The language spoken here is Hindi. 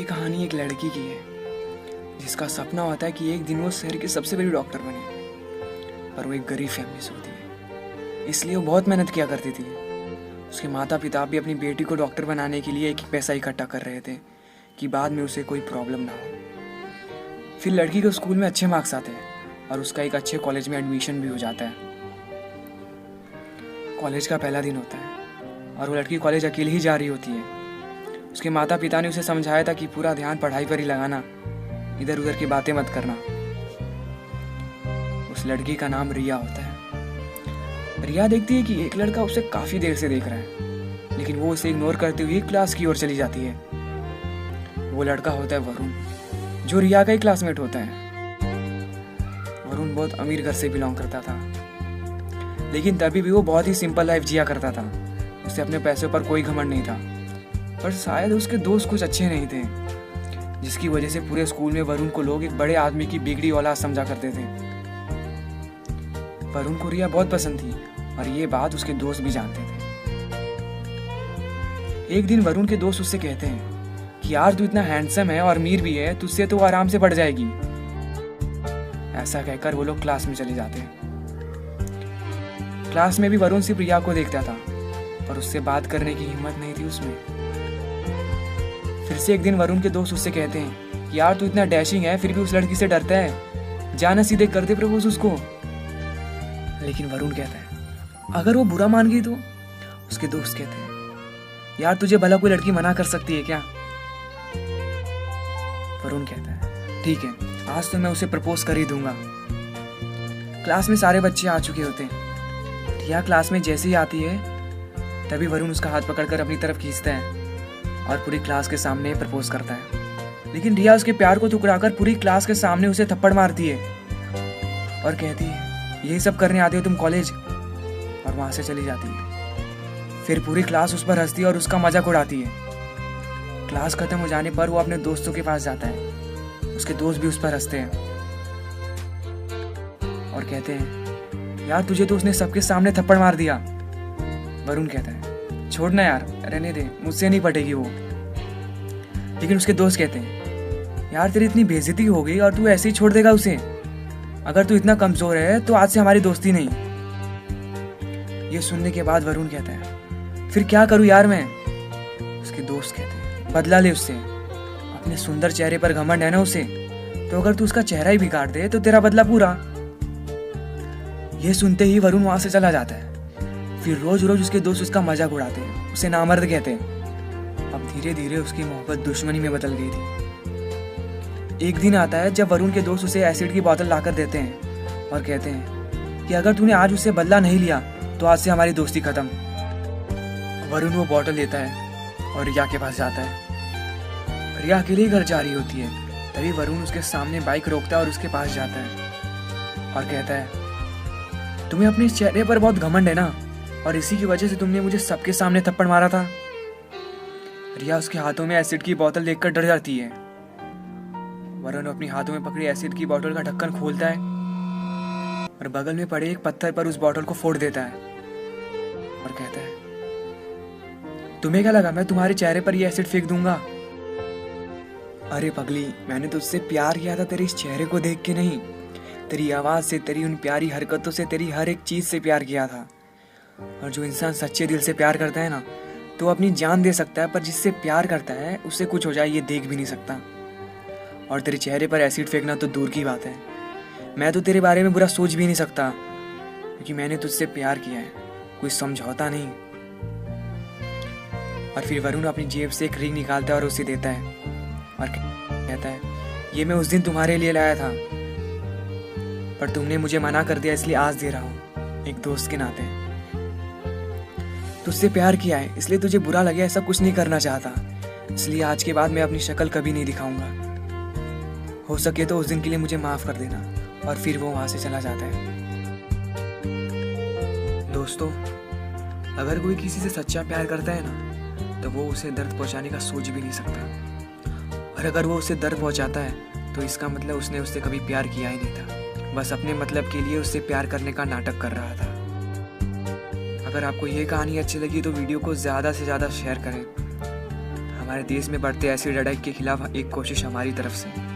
ये कहानी एक लड़की की है जिसका सपना होता है कि एक दिन वो शहर की सबसे बड़ी डॉक्टर बने, पर वो एक गरीब फैमिली से होती है, इसलिए वो बहुत मेहनत किया करती थी। उसके माता पिता भी अपनी बेटी को डॉक्टर बनाने के लिए एक पैसा इकट्ठा कर रहे थे कि बाद में उसे कोई प्रॉब्लम ना हो। फिर लड़की को स्कूल में अच्छे मार्क्स आते हैं और उसका एक अच्छे कॉलेज में एडमिशन भी हो जाता है। कॉलेज का पहला दिन होता है और वो लड़की कॉलेज अकेली ही जा रही होती है। उसके माता पिता ने उसे समझाया था कि पूरा ध्यान पढ़ाई पर ही लगाना, इधर उधर की बातें मत करना। उस लड़की का नाम रिया होता है। रिया देखती है कि एक लड़का उसे काफी देर से देख रहा है, लेकिन वो उसे इग्नोर करते हुए क्लास की ओर चली जाती है। वो लड़का होता है वरुण, जो रिया का ही क्लासमेट होता है। वरुण बहुत अमीर घर से बिलोंग करता था, लेकिन तभी भी वो बहुत ही सिंपल लाइफ जिया करता था। उसे अपने पैसों पर कोई घमंड नहीं था, पर शायद उसके दोस्त कुछ अच्छे नहीं थे, जिसकी वजह से पूरे स्कूल में वरुण को लोग एक बड़े आदमी की बिगड़ी औलाद समझा करते थे। वरुण को रिया बहुत पसंद थी और ये बात उसके दोस्त भी जानते थे। एक दिन वरुण के दोस्त उससे कहते हैं कि यार तू इतना हैंडसम है और अमीर भी है, तुझसे तो आराम से बढ़ जाएगी। ऐसा कहकर वो लोग क्लास में चले जाते हैं। क्लास में भी वरुण सिर्फ रिया को देखता था, पर उससे बात करने की हिम्मत नहीं थी उसमें। फिर से एक दिन वरुण के दोस्त उससे कहते हैं कि यार तू इतना डैशिंग है, फिर भी उस लड़की से डरता है, जाना सीधे कर दे प्रपोज उसको। लेकिन वरुण कहता है अगर वो बुरा मान गई तो? उसके दोस्त कहते हैं यार तुझे भला कोई लड़की मना कर सकती है क्या? वरुण कहता है ठीक है, आज तो मैं उसे प्रपोज कर ही दूंगा। क्लास में सारे बच्चे आ चुके होते हैं। रिया क्लास में जैसे ही आती है तभी वरुण उसका हाथ पकड़कर अपनी तरफ खींचता है और पूरी क्लास के सामने प्रपोज करता है। लेकिन रिया उसके प्यार को ठुकराकर पूरी क्लास के सामने उसे थप्पड़ मारती है और कहती है यही सब करने आते हो तुम कॉलेज, और वहां से चली जाती है। फिर पूरी क्लास उस पर हंसती है और उसका मजाक उड़ाती है। क्लास खत्म हो जाने पर वो अपने दोस्तों के पास जाता है। उसके दोस्त भी उस पर हंसते हैं और कहते हैं यार तुझे तो उसने सबके सामने थप्पड़ मार दिया। वरुण कहता है छोड़ना यार, रहने दे, मुझसे नहीं पटेगी वो। लेकिन उसके दोस्त कहते हैं यार तेरी इतनी बेइज्जती हो गई और तू ऐसे ही छोड़ देगा उसे? अगर तू इतना कमजोर है तो आज से हमारी दोस्ती नहीं। ये सुनने के बाद वरुण कहता है फिर क्या करूं यार मैं? उसके दोस्त कहते हैं बदला ले उससे, अपने सुंदर चेहरे पर घमंड है ना उसे, तो अगर तू उसका चेहरा ही बिगाड़ दे तो तेरा बदला पूरा। ये सुनते ही वरुण वहां से चला जाता है। फिर रोज रोज उसके दोस्त उसका मजाक उड़ाते हैं, उसे नामर्द कहते हैं। अब धीरे धीरे उसकी मोहब्बत दुश्मनी में बदल गई थी। एक दिन आता है जब वरुण के दोस्त उसे एसिड की बोतल लाकर देते हैं और कहते हैं कि अगर तूने आज उससे बदला नहीं लिया तो आज से हमारी दोस्ती खत्म। वरुण वो बोतल लेता है और रिया के पास जाता है। रिया अकेले ही घर जा रही होती है। तभी वरुण उसके सामने बाइक रोकता है और उसके पास जाता है और कहता है तुम्हें अपने चेहरे पर बहुत घमंड है ना, और इसी की वजह से तुमने मुझे सबके सामने थप्पड़ मारा था। रिया उसके हाथों में एसिड की बोतल देखकर डर जाती है। वरुण अपनी हाथों में पकड़ी एसिड की बोतल का ढक्कन खोलता है और बगल में पड़े एक पत्थर पर उस बोतल को फोड़ देता है और कहता है तुम्हें क्या लगा मैं तुम्हारे चेहरे पर ये एसिड फेंक दूंगा? अरे पगली, मैंने तुझसे प्यार किया था तेरे इस चेहरे को देख के नहीं, तेरी आवाज से, तेरी उन प्यारी हरकतों से, तेरी हर एक चीज से प्यार किया था। और जो इंसान सच्चे दिल से प्यार करता है ना, तो अपनी जान दे सकता है, पर जिससे प्यार करता है उससे कुछ हो जाए ये देख भी नहीं सकता। और तेरे चेहरे पर एसिड फेंकना तो दूर की बात है, मैं तो तेरे बारे में बुरा सोच भी नहीं सकता, क्योंकि मैंने तुझसे प्यार किया है, कोई समझौता नहीं। और फिर वरुण अपनी जेब से एक रिंग निकालता है और उसे देता है और कहता है ये मैं उस दिन तुम्हारे लिए लाया था, पर तुमने मुझे मना कर दिया, इसलिए आज दे रहा हूँ एक दोस्त के नाते। तुझसे प्यार किया है इसलिए तुझे बुरा लगे ऐसा कुछ नहीं करना चाहता, इसलिए आज के बाद मैं अपनी शक्ल कभी नहीं दिखाऊंगा। हो सके तो उस दिन के लिए मुझे माफ कर देना। और फिर वो वहां से चला जाता है। दोस्तों, अगर कोई किसी से सच्चा प्यार करता है ना, तो वो उसे दर्द पहुंचाने का सोच भी नहीं सकता। और अगर वो उसे दर्द पहुंचाता है तो इसका मतलब उसने उससे कभी प्यार किया ही नहीं था, बस अपने मतलब के लिए उससे प्यार करने का नाटक कर रहा था। अगर आपको ये कहानी अच्छी लगी तो वीडियो को ज़्यादा से ज़्यादा शेयर करें। हमारे देश में बढ़ते एसिड अटैक के खिलाफ एक कोशिश हमारी तरफ से।